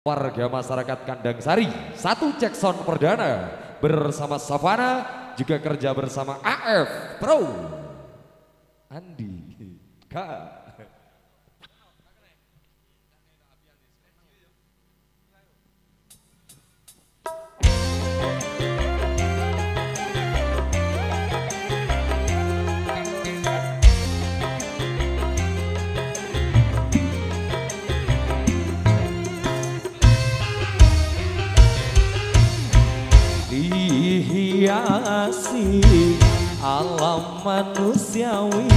Warga masyarakat Kandang Sari, satu cek sound perdana bersama Savana, juga kerja bersama AF Pro Andi K. Dihiasi alam manusiawi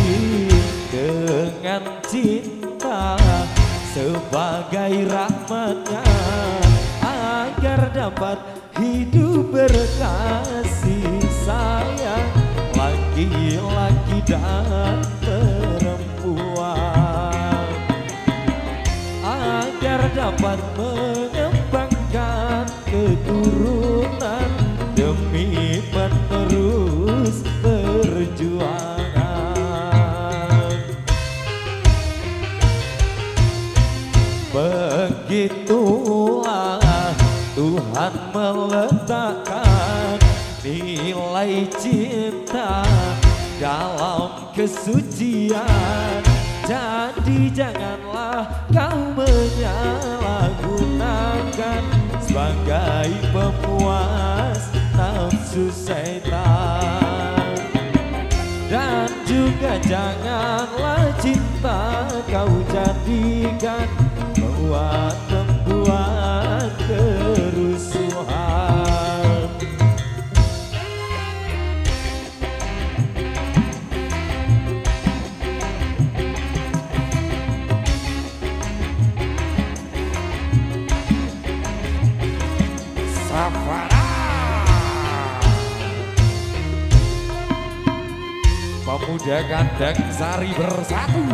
dengan cinta sebagai rahmatnya agar dapat hidup berkasih sayang laki-laki dan perempuan agar dapat mengembangkan keturunan demi menerus perjuangan. Begitulah Tuhan meletakkan nilai cinta dalam kesucian. Jadi janganlah kau menyalahgunakan sebagai pemuas nafsu setan. Dan juga janganlah cinta kau jadikan membuat kerusuhan. Savana, pemuda Kandang Sari bersatu.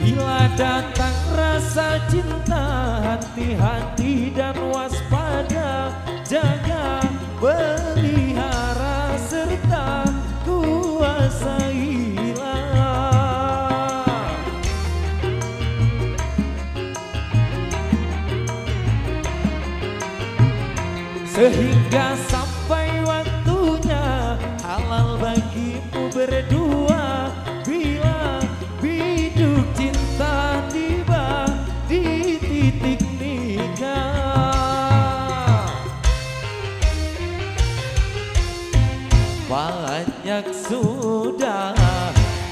Bila datang rasa cinta, hati-hati dan waspada, jaga, pelihara serta kuasailah. Sehingga sampai waktunya halal bagimu berdua, bila biduk cinta tiba di titik nikah. Banyak sudah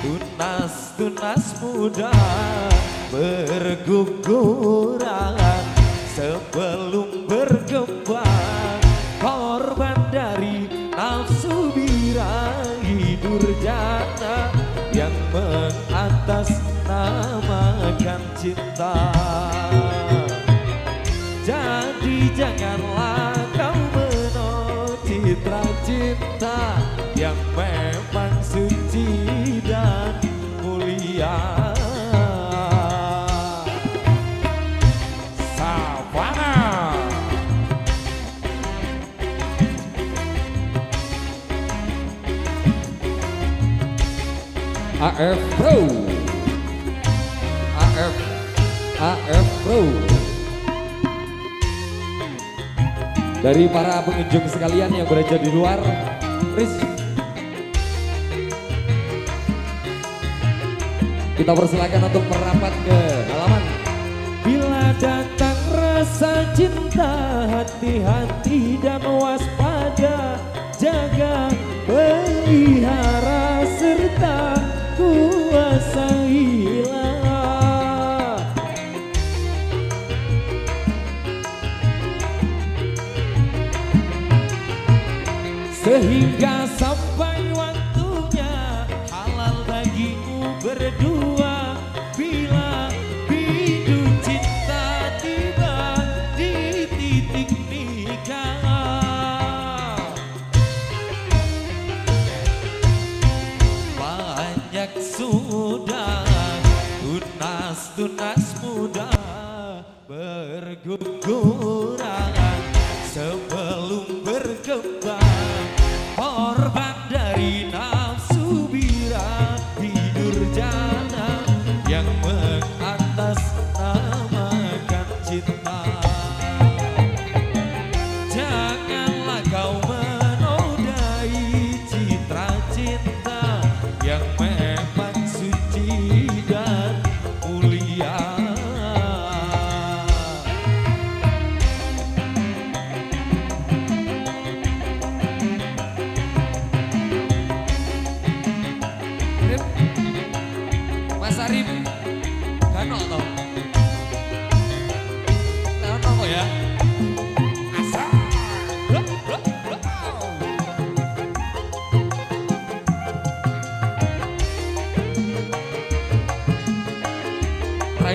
tunas-tunas muda berguguran sebelum berkembang, korban dari nafsu birahi durjana yang mengatasnamakan cinta. Jadi janganlah kau menocitra cinta yang memang suci dan mulia. Savana, AF Pro, AF Pro. Dari para pengunjung sekalian yang berada di luar, kita persilakan untuk merapat ke halaman. Bila datang rasa cinta, hati-hati dan waspada, jaga, pelihara serta kuasailah. Sehingga sampai waktunya halal bagimu berdua, bila biduk cinta tiba di titik nikah. Banyak sudah tunas-tunas muda berguguran sebelum berkembang, korban dari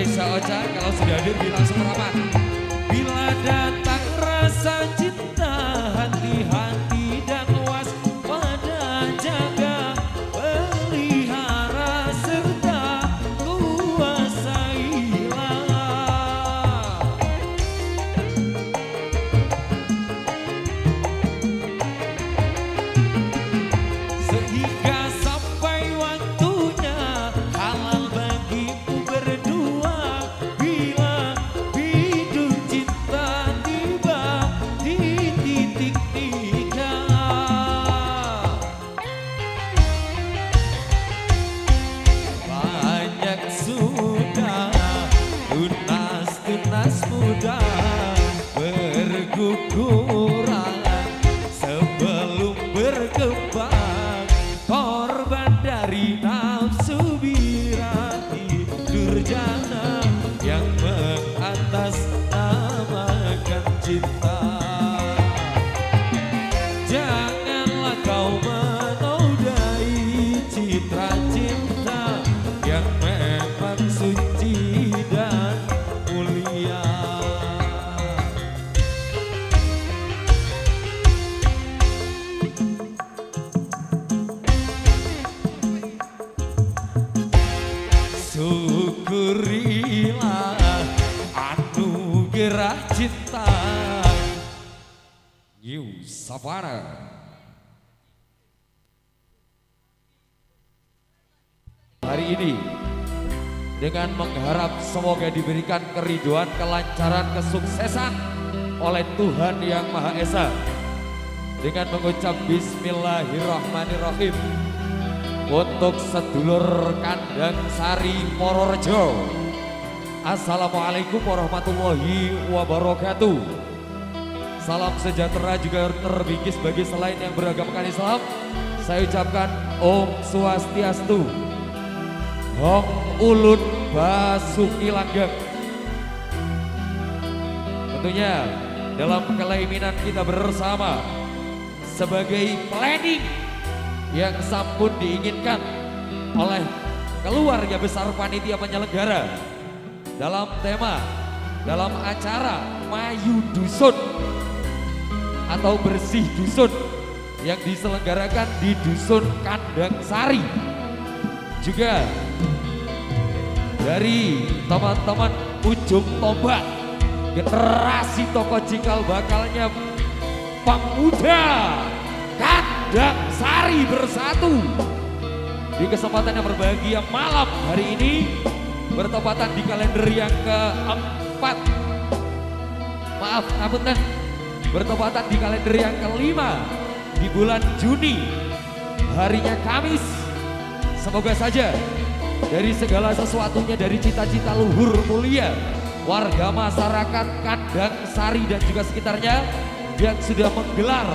Raisa Ocha kalau sudah hadir langsung merapat. Bila datang rasa cinta, hati-hati dan waspada, jaga, pelihara serta kuasailah. Sehingga sampai waktunya halal bagimu berdua, bila bidung cinta tiba di titik nikah. Banyak sudah tunas-tunas muda berguguran sebelum berkembang, korban dari nafsu birahi durjana yang mengatasnamakan cinta. Janganlah kau menodai citra cinta yang memang suci dan mulia. Syukurilah anugerah cinta. New Savana. Hari ini dengan mengharap semoga diberikan keriduan, kelancaran, kesuksesan oleh Tuhan Yang Maha Esa. Dengan mengucap Bismillahirrahmanirrahim untuk sedulur Kandang Sari Pororejo. Assalamualaikum warahmatullahi wabarakatuh. Salam sejahtera juga terbingkis bagi selain yang beragamakan Islam. Saya ucapkan Om Swastiastu, Hong Ulun Basuki Langgeng. Tentunya dalam kelainan kita bersama sebagai planning yang sampun diinginkan oleh keluarga besar panitia penyelenggara dalam tema, dalam acara Mayu Dusun atau Bersih Dusun yang diselenggarakan di Dusun Kandang Sari. Juga dari teman-teman ujung tombak generasi tokoh cikal bakalnya pemuda Kandang Sari bersatu di kesempatan yang berbahagia malam hari ini, bertepatan di kalender yang keempat, maaf ngapunten, bertepatan di kalender yang kelima di bulan Juni, harinya Kamis. Semoga saja dari segala sesuatunya, dari cita-cita luhur mulia warga masyarakat Kandang Sari dan juga sekitarnya yang sudah menggelar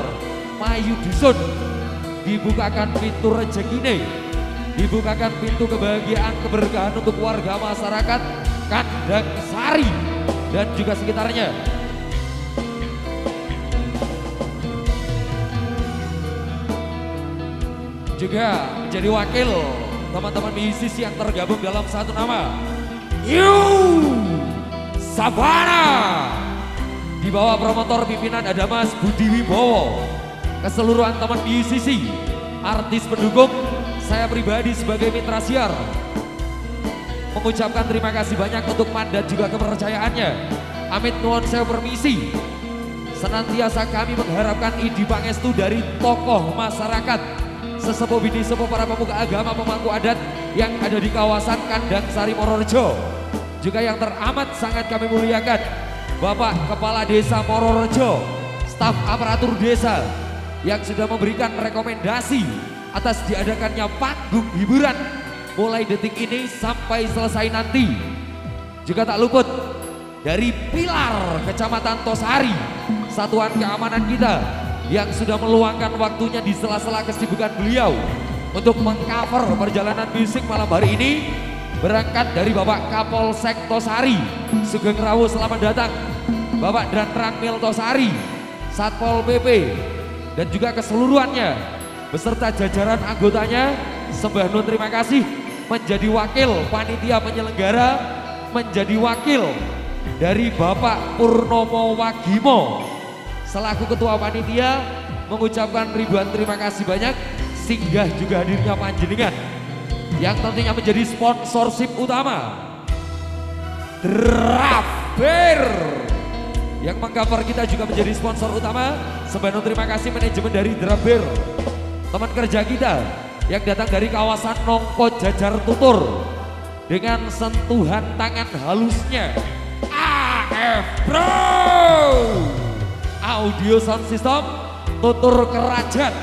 Mayu Dusun, dibukakan pintu rezekine, dibukakan pintu kebahagiaan, keberkahan untuk warga masyarakat Kandang Sari dan juga sekitarnya. Juga menjadi wakil teman-teman musisi yang tergabung dalam satu nama, New Savana, di bawah promotor pimpinan ada Mas Budi Wibowo. Keseluruhan teman musisi, artis pendukung, saya pribadi sebagai mitra siar mengucapkan terima kasih banyak untuk mandat juga kepercayaannya. Amit nuwun sewu permisi. Senantiasa kami mengharapkan idi pangestu dari tokoh masyarakat, sesepuh bini sepuh, para pemuka agama, pemangku adat yang ada di kawasan Kandang Sari Pororejo. Juga yang teramat sangat kami muliakan Bapak Kepala Desa Pororejo, staf aparatur desa yang sudah memberikan rekomendasi atas diadakannya panggung hiburan mulai detik ini sampai selesai nanti. Juga tak luput dari Pilar Kecamatan Tosari, satuan keamanan kita yang sudah meluangkan waktunya di sela-sela kesibukan beliau untuk mengcover perjalanan musik malam hari ini. Berangkat dari Bapak Kapolsek Tosari, Sugeng Rawu, selamat datang. Bapak Danramil Tosari, Satpol PP, dan juga keseluruhannya beserta jajaran anggotanya, sembah nun terima kasih menjadi wakil panitia penyelenggara menjadi wakil dari Bapak Purnomo Wagimo selaku ketua panitia mengucapkan ribuan terima kasih banyak singgah juga hadirnya panjenengan yang tentunya menjadi sponsorship utama Draper yang mengcover kita juga menjadi sponsor utama. Sebenarnya terima kasih manajemen dari Draper, teman kerja kita yang datang dari kawasan Nongko Jajar Tutur dengan sentuhan tangan halusnya AF Pro Audio Sound System Tutur Kerajaan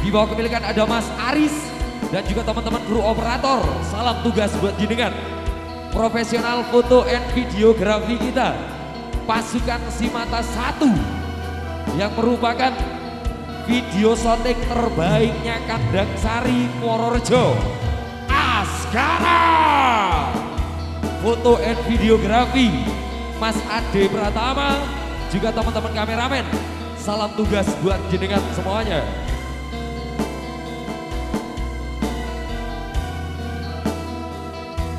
di bawah kepemilikan ada Mas Aris dan juga teman-teman kru operator. Salam tugas buat jenengan. Profesional foto and videografi kita pasukan Simata 1 yang merupakan video shooting terbaiknya Kandang Sari Purworejo. Askara foto and videografi Mas Ade Pratama juga teman-teman kameramen. Salam tugas buat jenengan semuanya.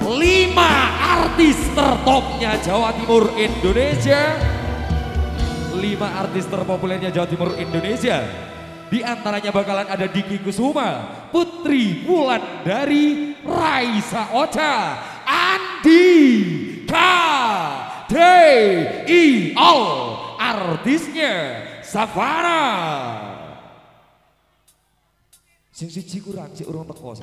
Lima artis tertopnya Jawa Timur Indonesia, 5 artis terpopulernya Jawa Timur Indonesia. Di antaranya bakalan ada Diki Kusuma, Putri Wulandari, Raisa Ocha, Andi KDI, all artisnya Savana. Sing siji kurang, sik urung teko.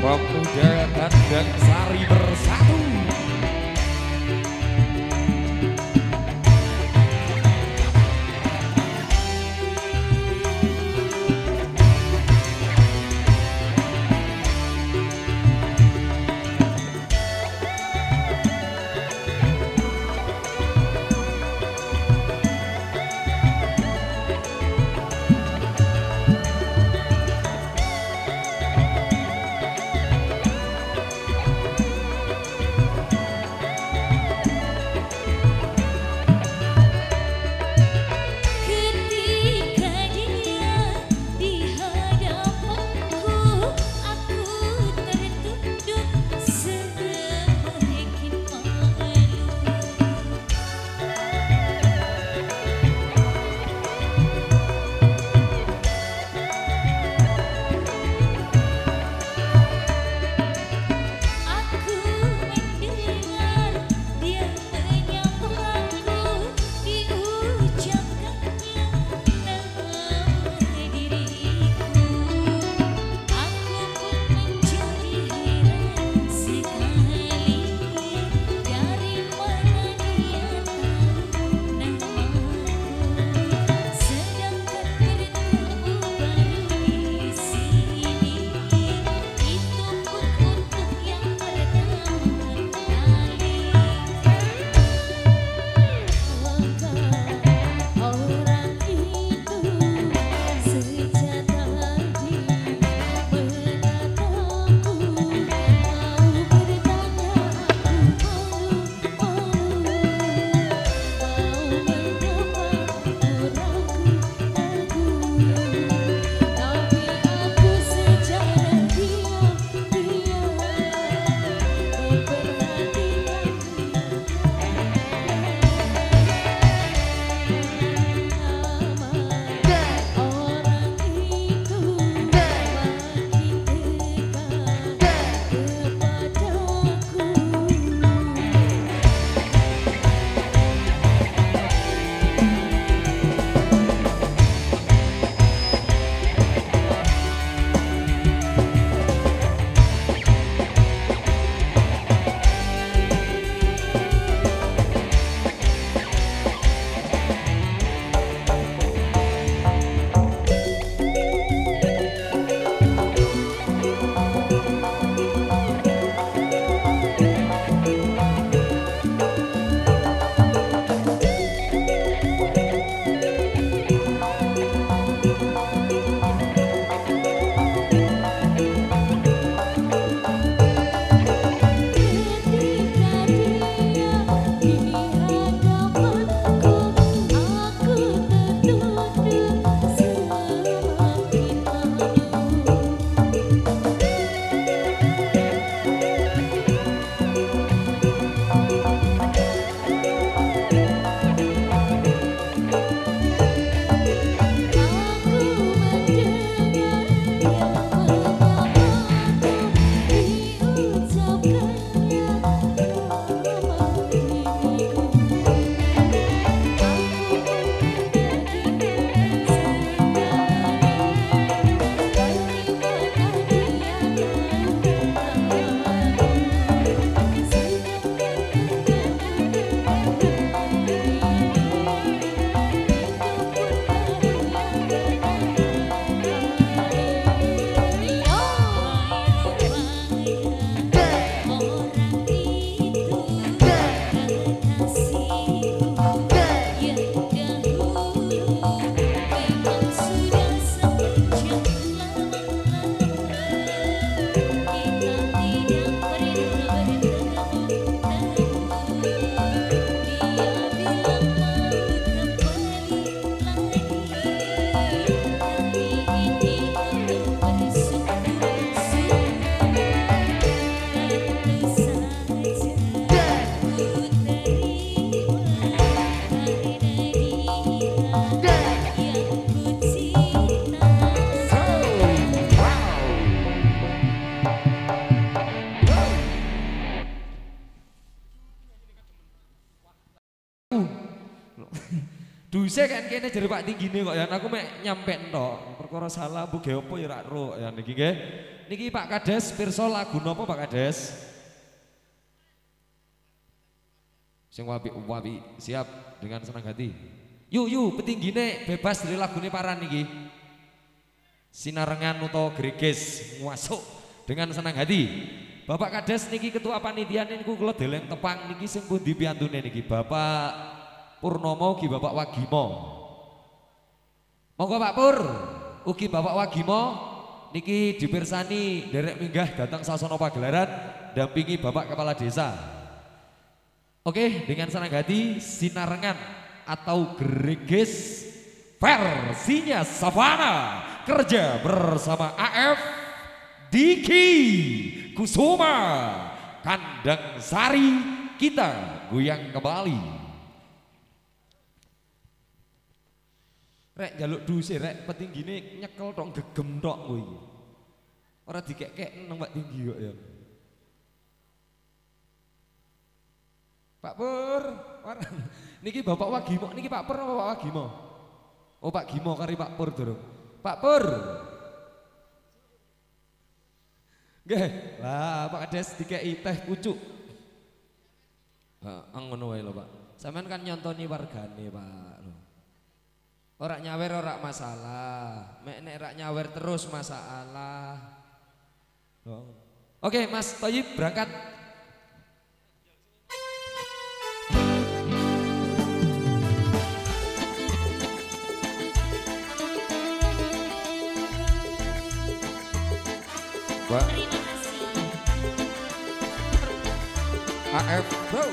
Pemuda Kandang Sari bersatu. Duse kan kene jare Pak Tinggine kok ya aku mek nyampe entok. Perkara salah bu ge opo ya rak ro ya niki nggih. Niki Pak Kades pirsa lagu napa Pak Kades? Sing wapi siap dengan senang hati. Yuk Petinggine bebas dari lagune paran niki. Sinarengan utawa greges masuk dengan senang hati. Bapak Kades niki ketua panitia niku kula deleng tepang niki sing pundi piantune niki Bapak Purnomo ugi Bapak Wagimo. Monggo Pak Pur, ugi Bapak Wagimo niki dipirsani derek minggah datang sasana pagelaran dampingi Bapak Kepala Desa. Oke, dengan senang hati sinarengan atau greges versinya Savana kerja bersama AF Diki Kusuma Kandang Sari kita goyang kembali. Rek jaluk duse rek Petinggine nyekel tok gegem tok kowe iki. Ora dikek-kek nang Pak Tinggi kok ya. Pak Pur, niki Bapak Wagimo, niki Pak Pur apa Pak Wagimo? Oh Pak Gimo kari Pak Pur durung. Pak Pur. Nggih, lah Pak Kades dikeki teh pucuk. Heeh, ngono wae lho Pak. Sampeyan kan nyontoni wargane Pak. Ora nyawer ora masalah, nek rak nyawer terus masalah. Oke Mas Toyib berangkat. Terima kasih. AF Pro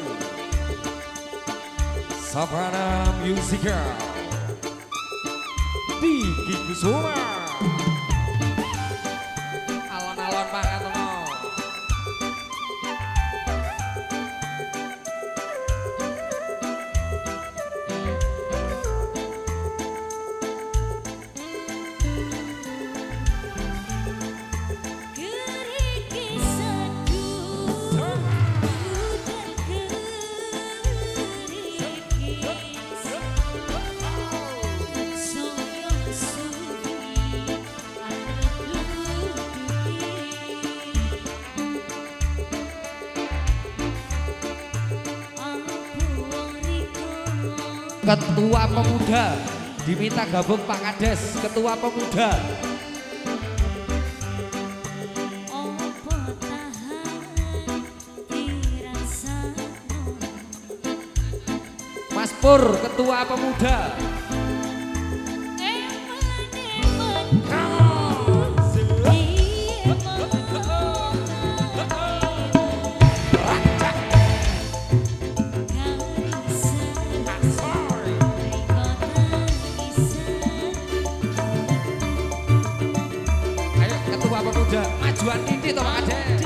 Savana Musical Diki Kusuma alon-alon Pak Katono. Ketua Pemuda diminta gabung Pak Kades, Ketua Pemuda. Mas Pur, Ketua Pemuda. Majuan titik toh Pak Kades.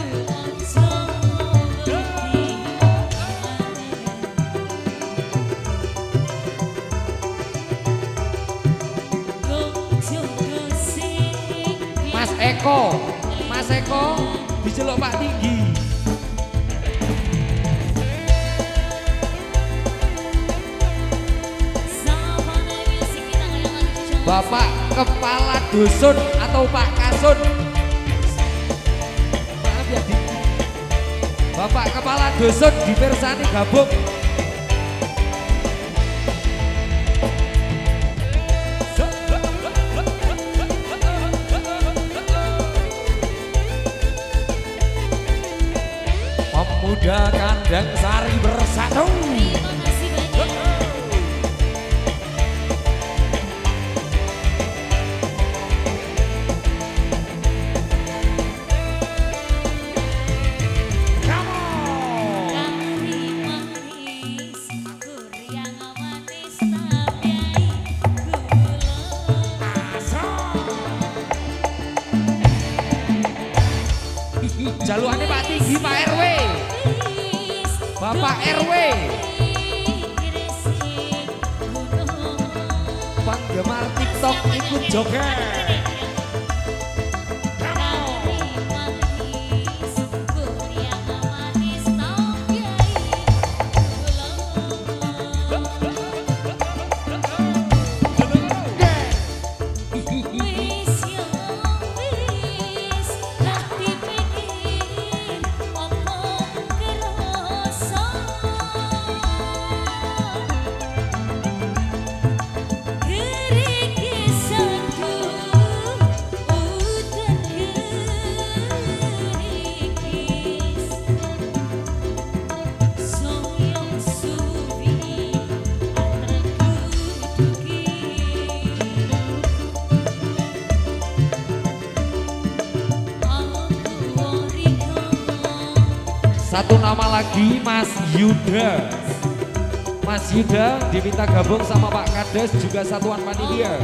Mas Eko diceluk Pak Tinggi. Bapak Kepala Dusun atau Pak Kasun. Bapak Kepala Dusun dipirsani gabung. Pemuda Kandang Sari bersatu. Jaluane Pak Tinggi, Pak RW, Bapak RW, penggemar TikTok ikut joget. Satu nama lagi Mas Yuda. Mas Yuda diminta gabung sama Pak Kades juga satuan panitia.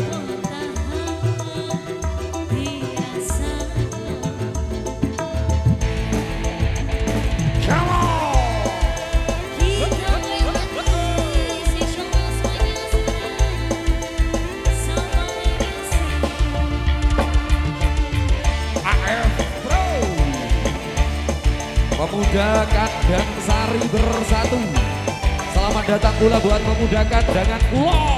Pemuda Kandang Sari bersatu. Selamat datang pula buat pemuda Kandangan Pulau.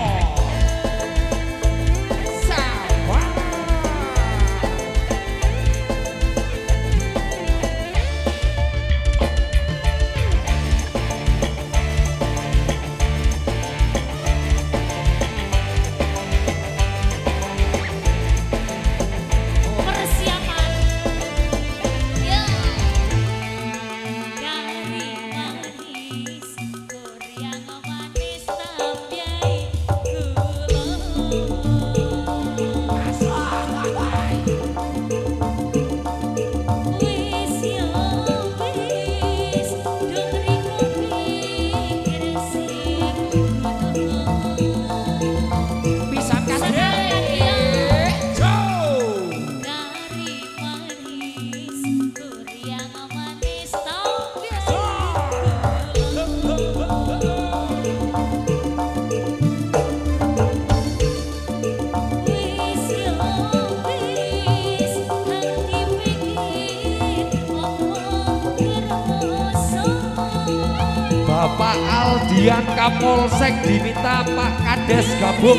Bapak Aldian Kapolsek diminta Pak Kades gabung.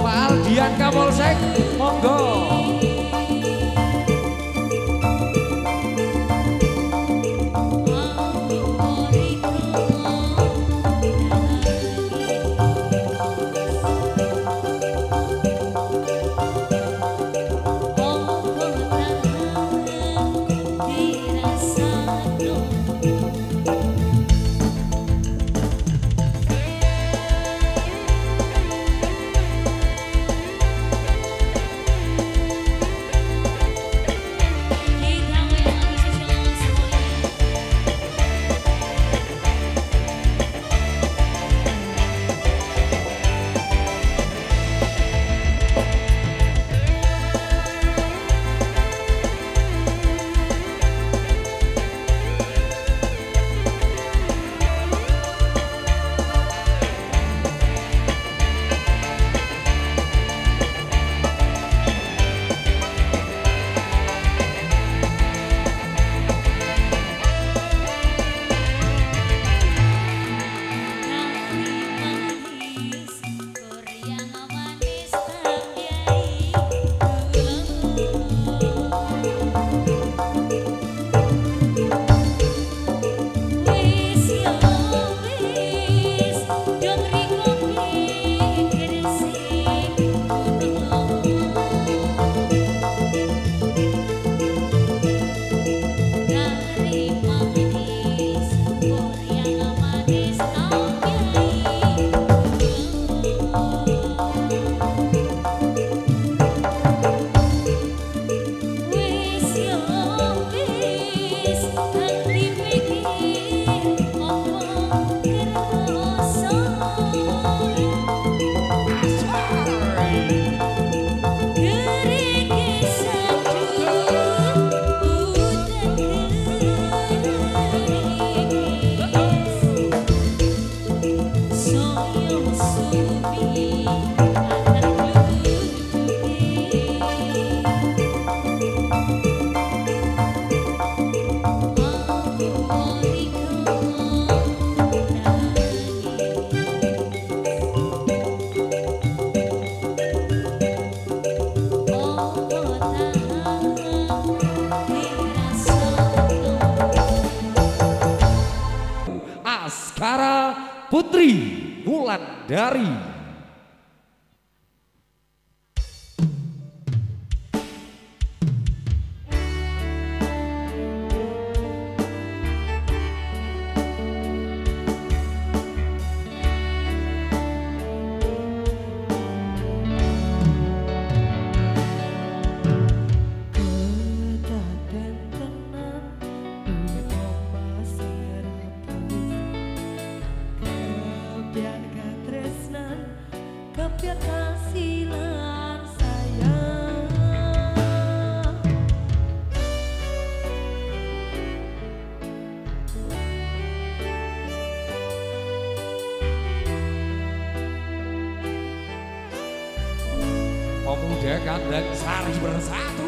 Pak Aldian Kapolsek, monggo. Askara Putri Wulandari. jaga tresnan kepiat hasilan sayang. Pemuda Kandang Sari bersatu.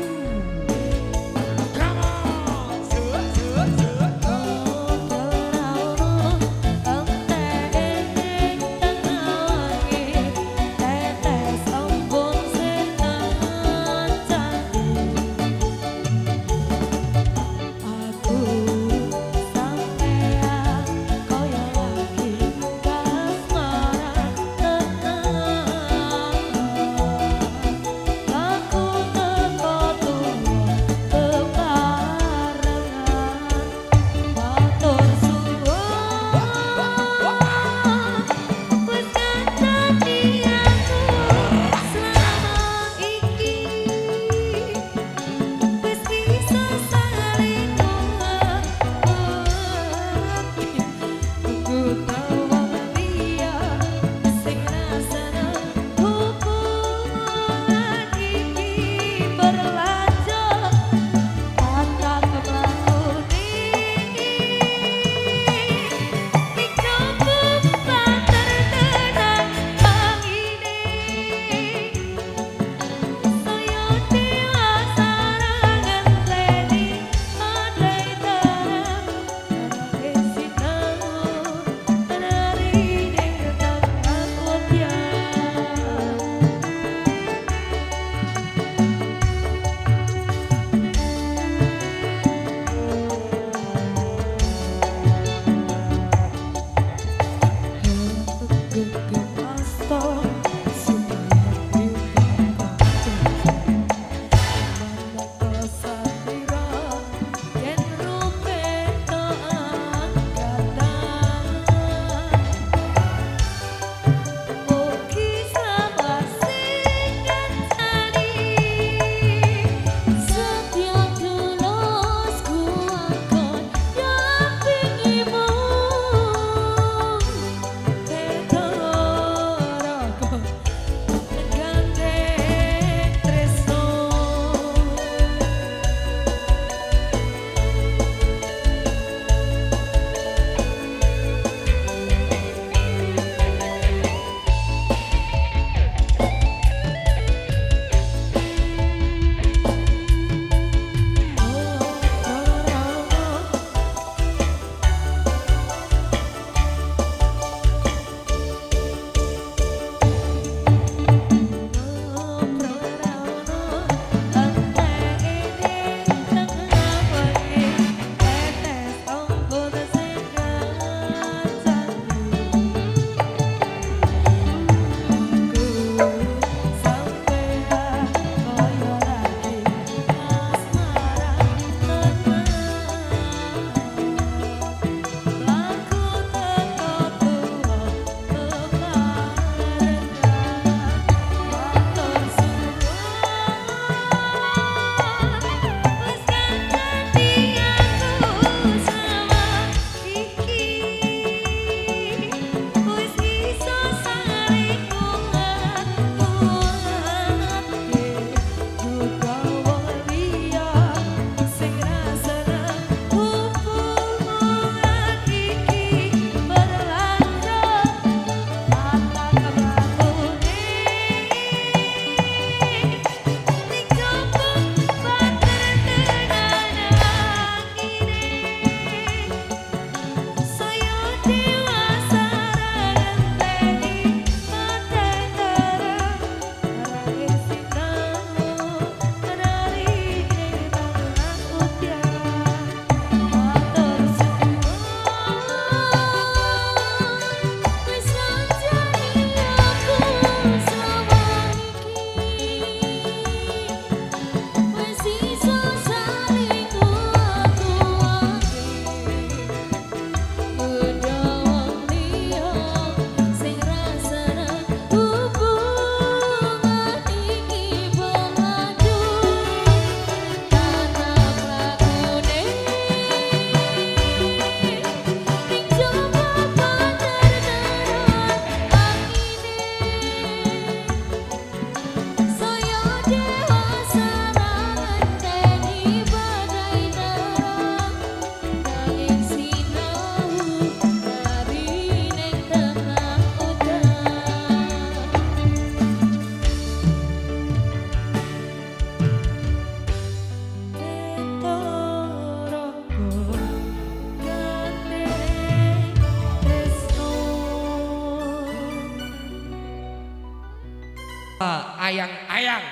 Ayang-ayang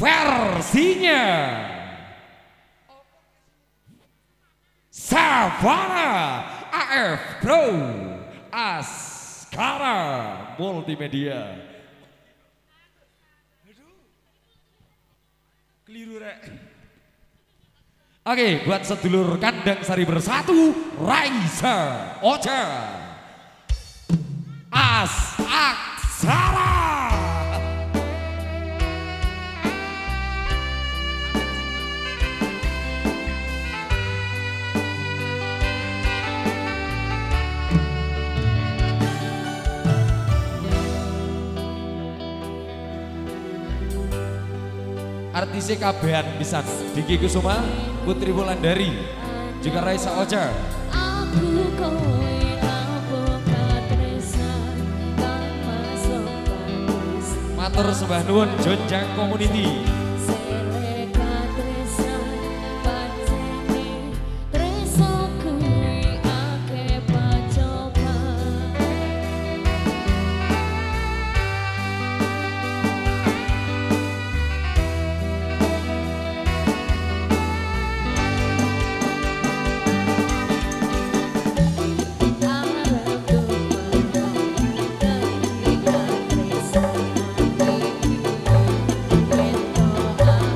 versinya Savana AF Pro Askara Multimedia. Keliru rek. Oke, buat sedulur kandang sari bersatu, Raisa Ocha Aksara. Artisnya kabehan pisan, Diki Kusuma, Putri Wulandari, juga Raisa Ocha. Aku kowe abokat resan tanpa sopan. Matur sembah nuwun Jonjang Community. Selekat resan pancene treso kuwi akeh pacoba.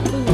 Aku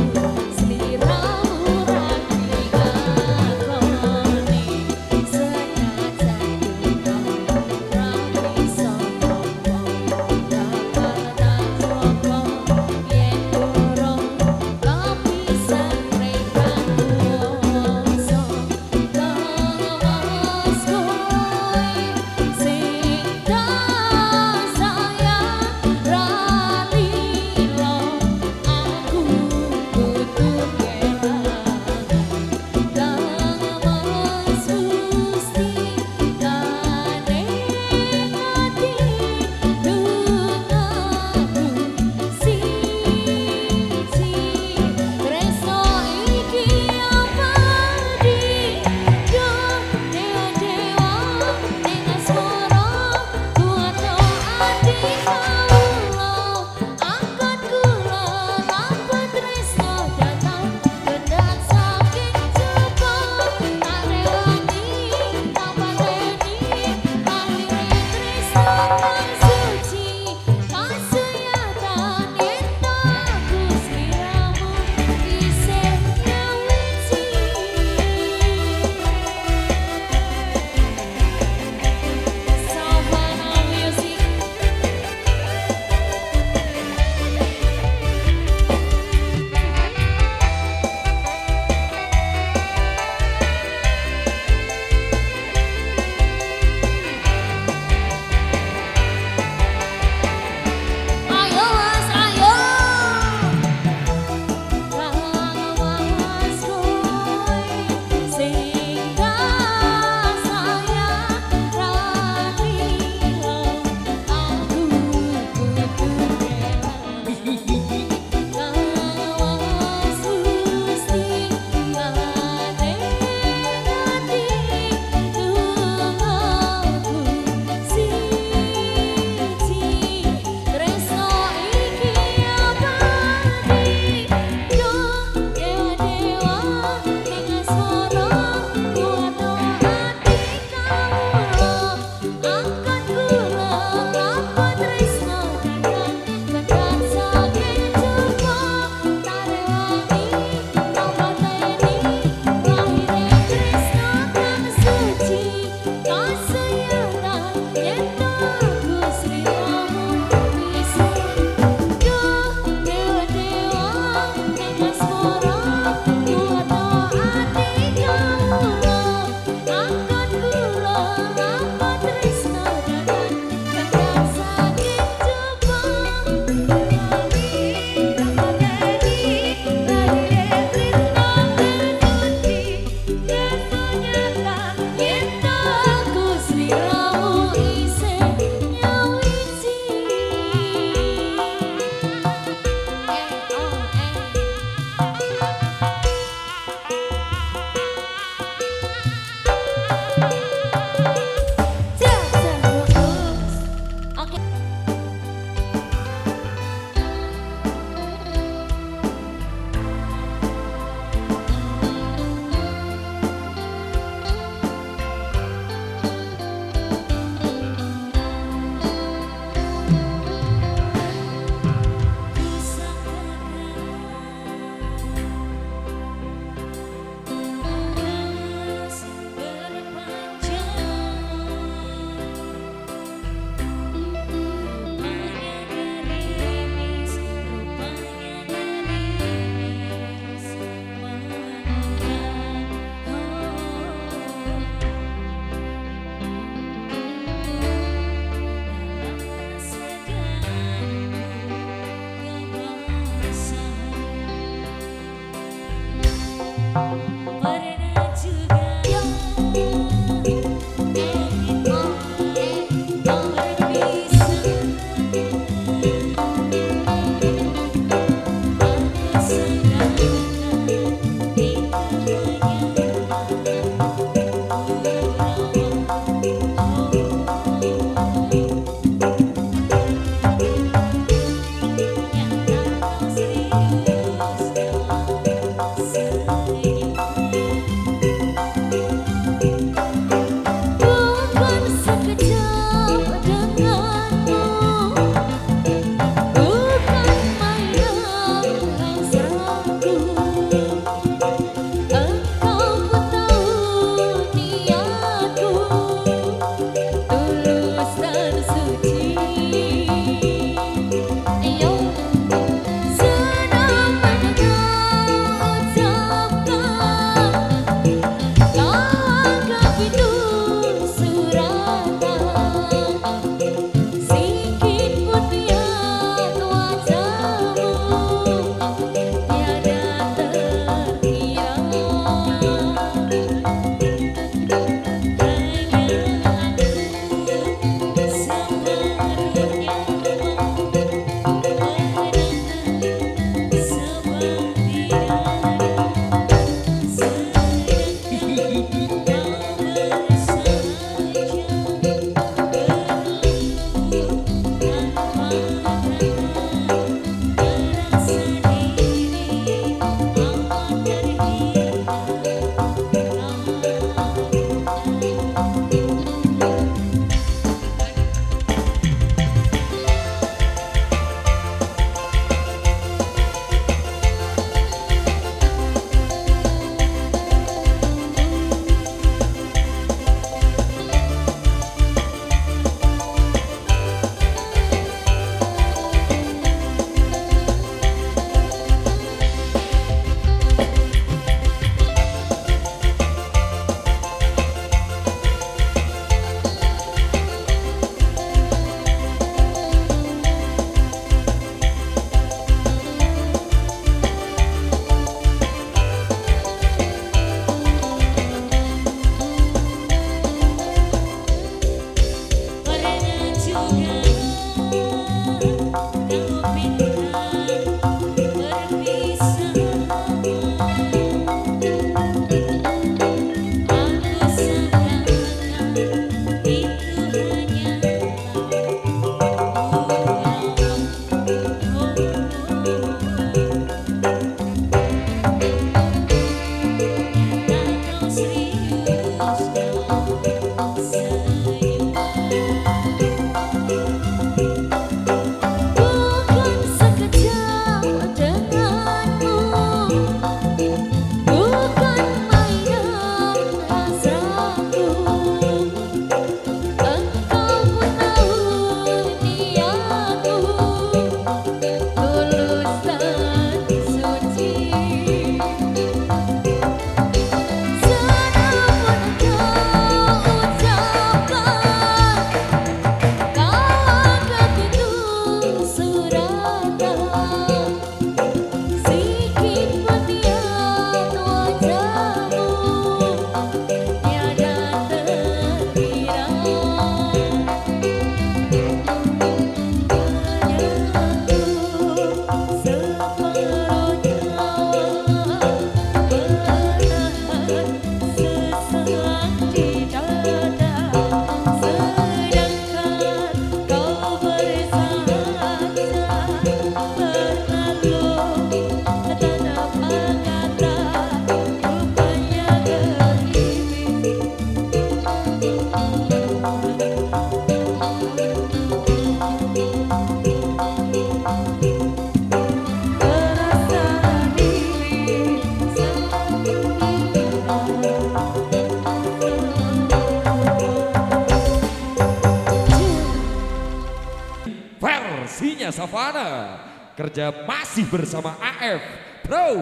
versinya Savana. Kerja masih bersama AF Pro.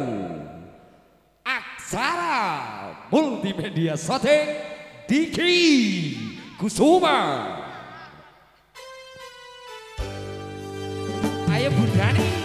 Aksara Multimedia Shooting Diki Kusuma. Ayo Bundani.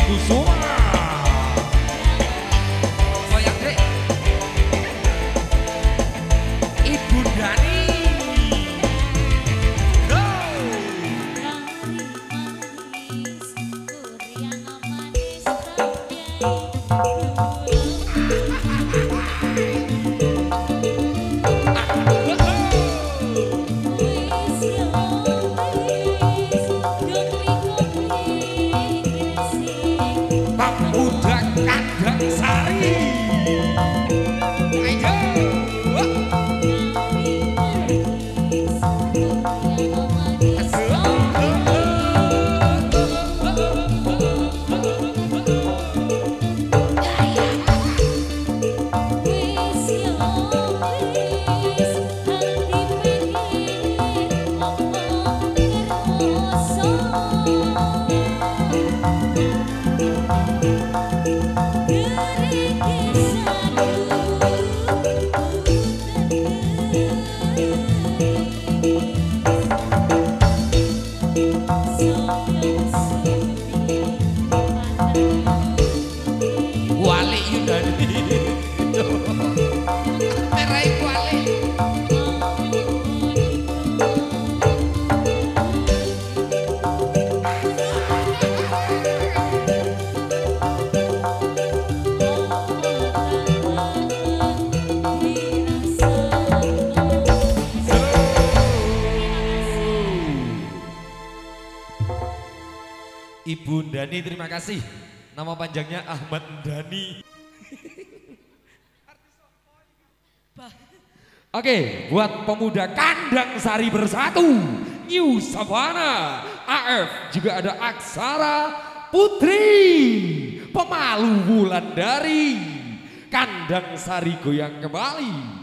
Kusuma. Goyang dek. Ibu Dani. Go. Pemuda Kandang Sari. Ayo. Wali Yudani. Merai wali. Ibu Dani, terima kasih. Nama panjangnya Ahmad Dani. Oke, buat pemuda Kandang Sari Bersatu, New Savana, AF, juga ada Aksara Putri, Pemalu Wulandari, Kandang Sari goyang kembali.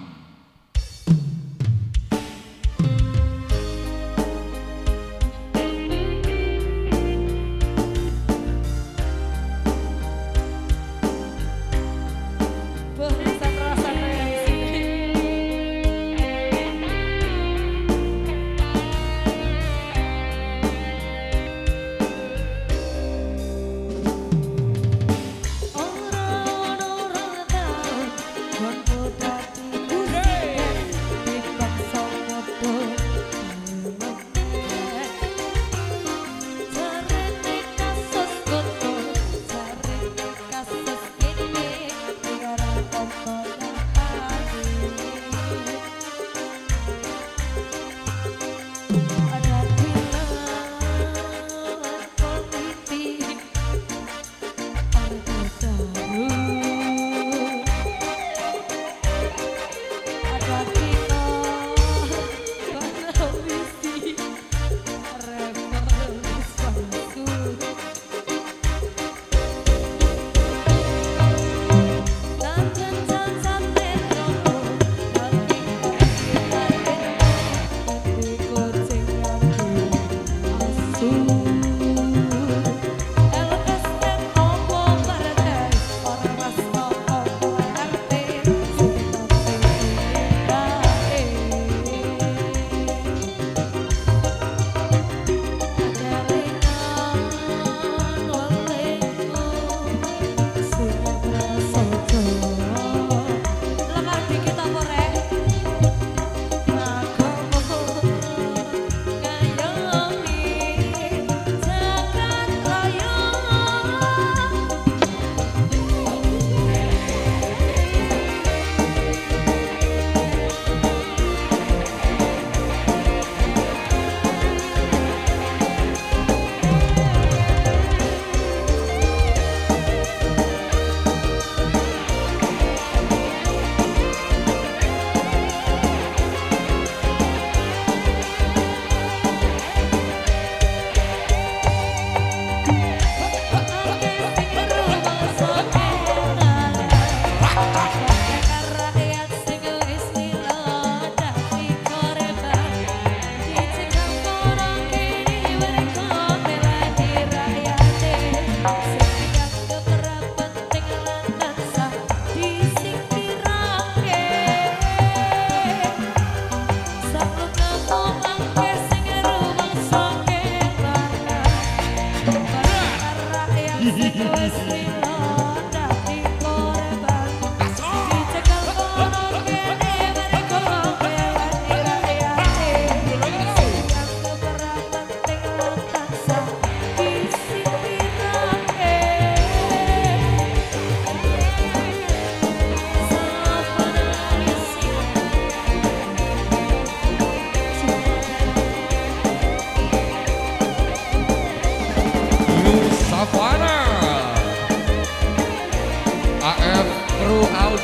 Orang-orang tahu,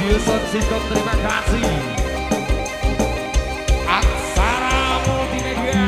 Audio Sound System, terima kasih. Aksara Multimedia.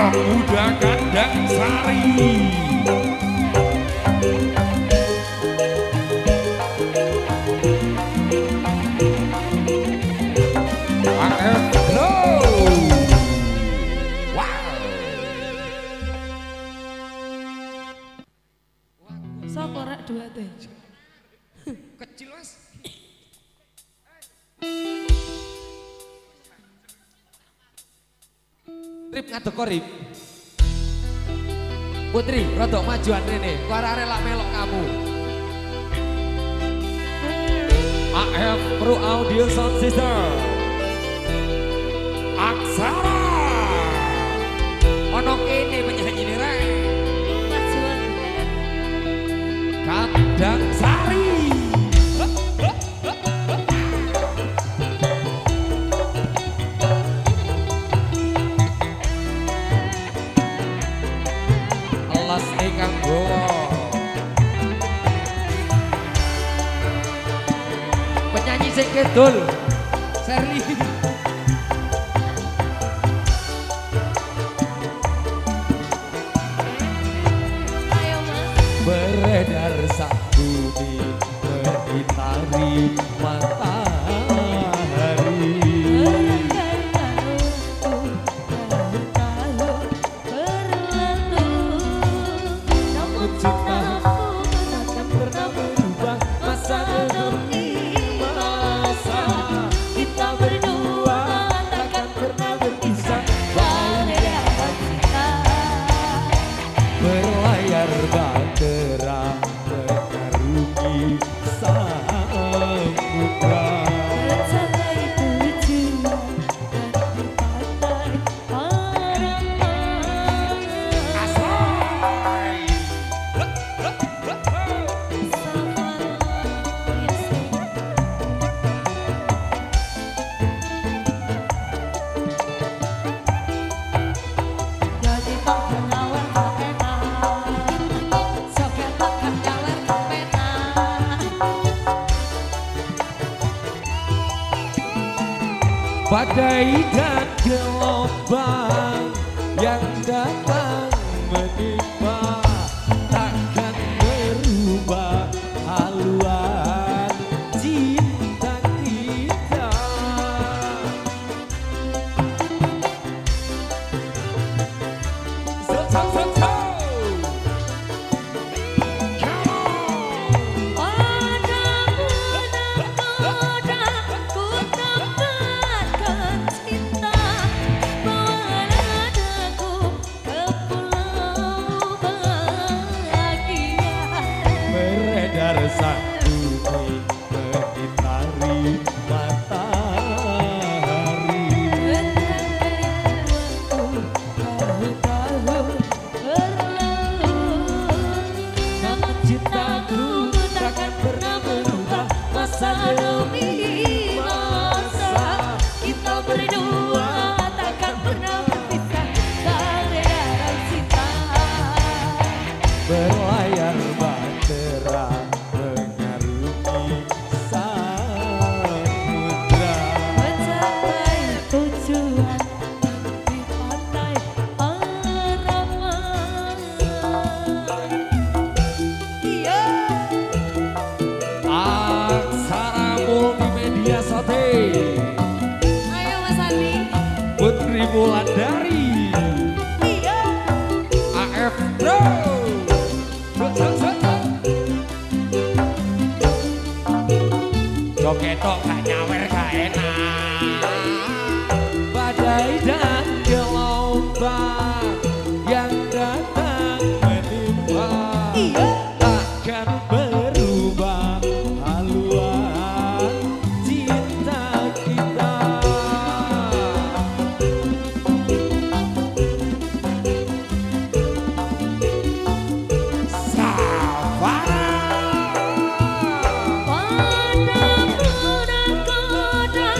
Pemuda Kandang Sari. AF Glow. Wow. Sopo rek duete? Kecil mas. Rip ngadek kok Rip. Putri, rodok majuan rene, kok arek lak melok kamu. AF Pro Audio Sound System. Aksara. Ono kene penyanyi rek. Majuan. Kandang Sari. Elas ingkang gowo. Penyanyi sing kidul, Serli. Ayo mas. Beredar sak bumi mengitari matahari. Berlayar bahtera badai dan gelombang yang datang menimpa takkan berubah haluan cinta kita. So, so, so, so. Santuni mengitari matahari. Tahu-tahu berlalu, namun cintaku takkan pernah berubah. Masa demi masa kita berdua takkan pernah berpisah. Karena cinta Berlayar bahtera mengarungi samudra. mencapai tujuan di pantai harapan. Iya, Aksara Multimedia Sate ayo Mas Andi. Putri Wulandari Iya, AF Bro. Jogetok gak nyawer gak enak. Badai dan gelombang yang datang menimpa iya. takkan berubah haluan cinta kita. Savana Padamu dan koda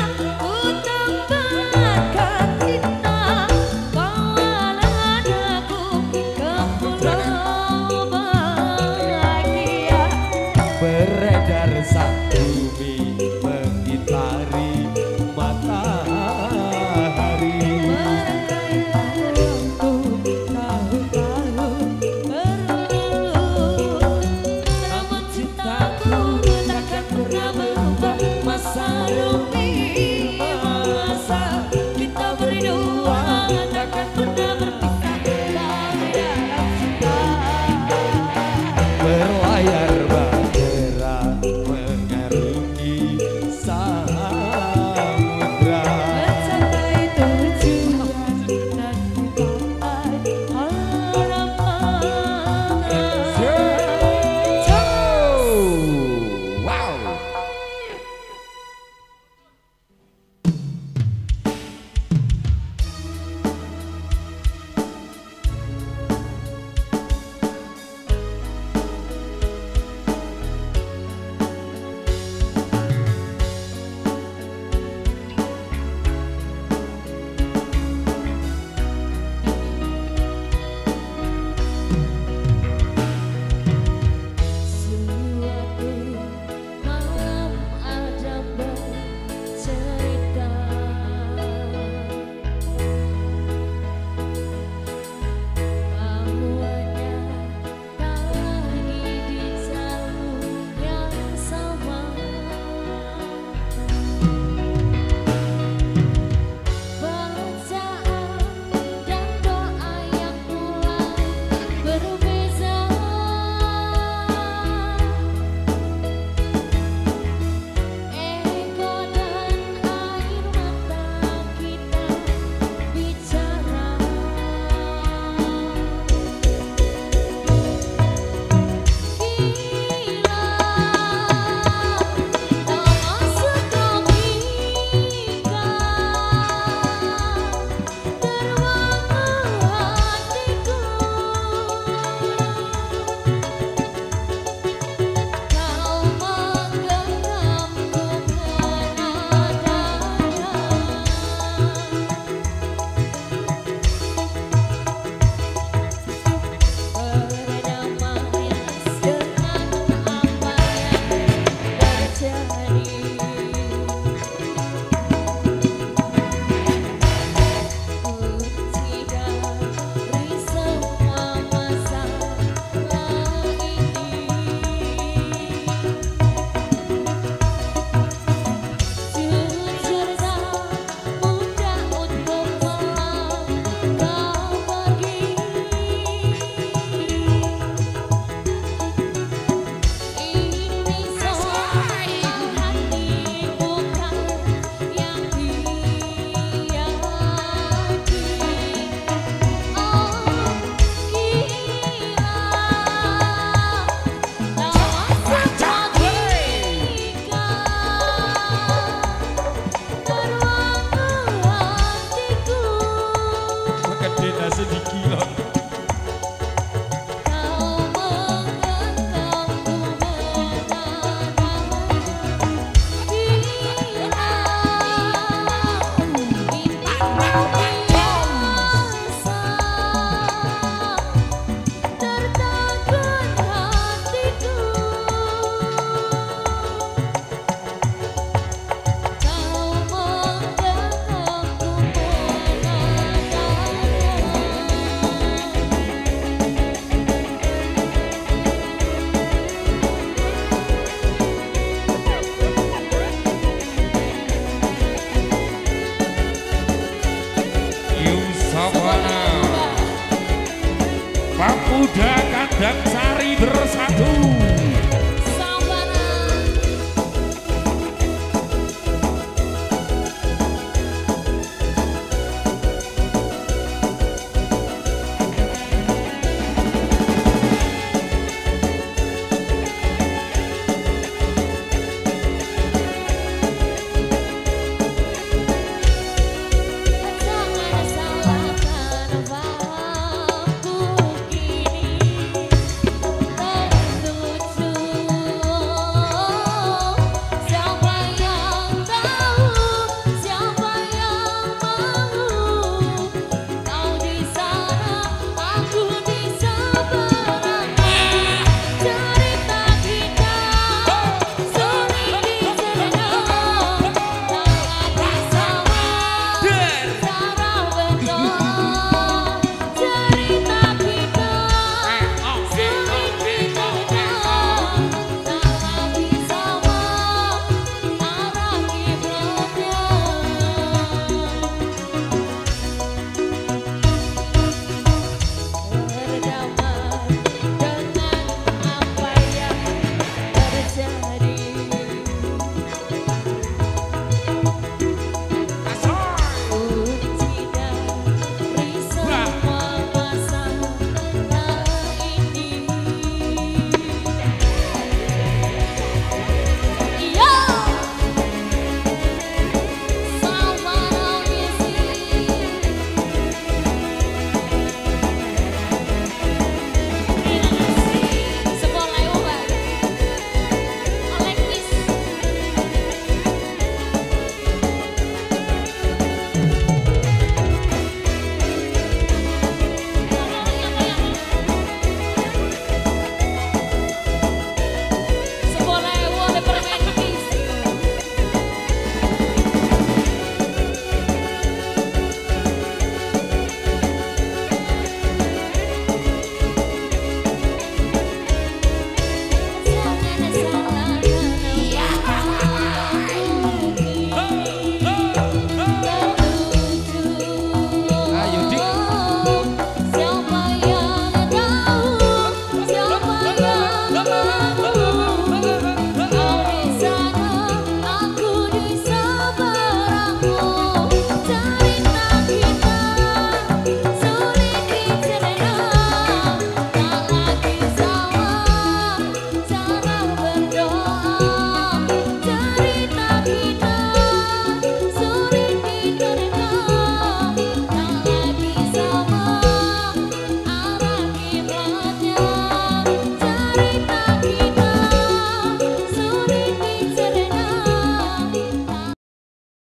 bersatu